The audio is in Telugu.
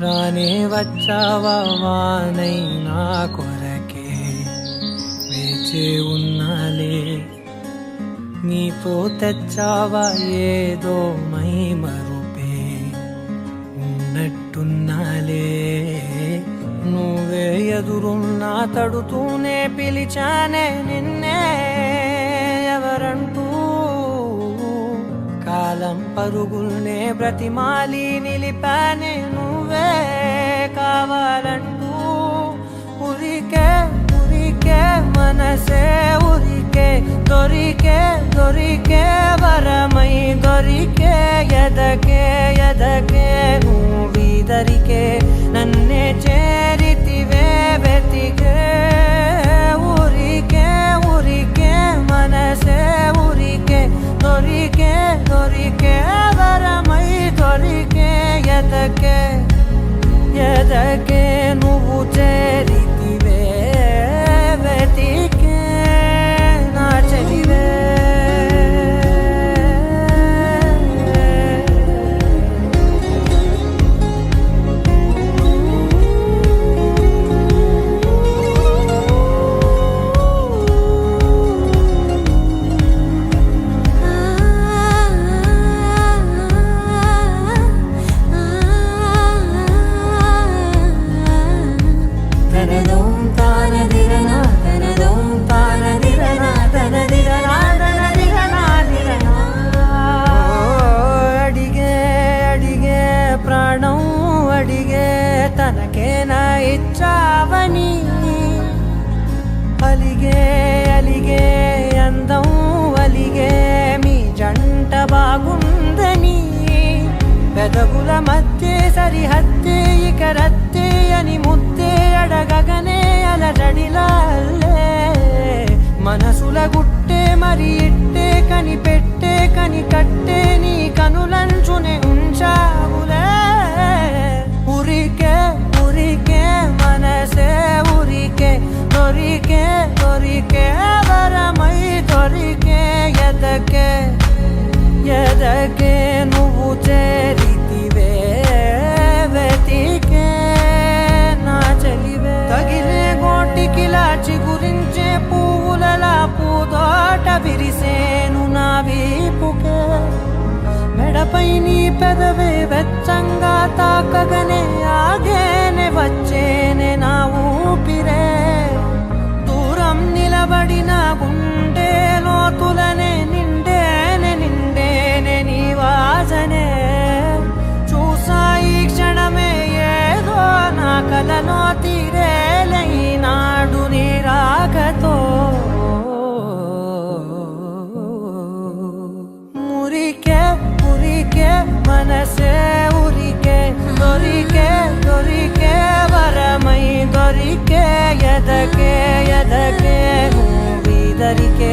రానే వచ్చావా వానైనా కొరకే వేచి ఉన్నాలే, నీతో తెచ్చావా ఏదో మై మరుపే ఉన్నట్టున్నాలే. నువ్వే ఎదురున్నా తడుతూనే పిలిచానే నిన్నే ఎవరంటూ, కాలం పరుగుల్నే బ్రతిమాలి నిలిపానే నువ్వే కావాలంటూ. ఉరికే ఉరికే మనసే ఉరికే, దొరికే దొరికే వరమై దొరికే, ఎదకే ఎదకే నువ్విదరికే నన్నే చేరితివే వెతికే. ఉరికే ఉరికే మనసే ఉరికే, దొరికే దొరికే వరమై దొరికే, ఎదకే ఎదకే నువ్వు చేరితివే వెతికే నా చెలివే. తనకేనా ఇచ్చావని అలిగే అలిగే అందం అలిగే మీ జంట బాగుందని, పెదవుల మధ్య సరిహద్దే ఇక రద్దే అని ముద్దే అడగగనే అలజడిలాల్లే. మనసుల గుట్టే మరి ఇట్టే కనిపెట్టే కని కట్టే నీ కనులంచునే ఉంచావులే. ఉరికే ఉరికే మనసే ఉరికే, దొరికే దొరికే వరమై దొరికే, ఎదకే ఎదకే నువ్వు చేరితివే వెతికే నా చెలివే. తగిలే గోటికిలా చిగురించే పువ్వులలా పూదోట విరిసేను నా వీపుకే, మెడపై నీ పెదవే వెచ్చంగా తాకగనే ఆగేనే వచ్చేనే నా ఊపిరే. దూరం నిలబడిన గుండె లోతులనే నిండేనే నిండేనే నీ వాసనే. చూసా ఈ క్షణమే ఏదో నా కలలో తీరేలే ఈనాడు నీ రాకతో. మురికే ఉరికే మనసే ఉరికే, దొరికే దొరికే వరమై దొరికే, ఎదకే ఎదకే నువ్విదరికే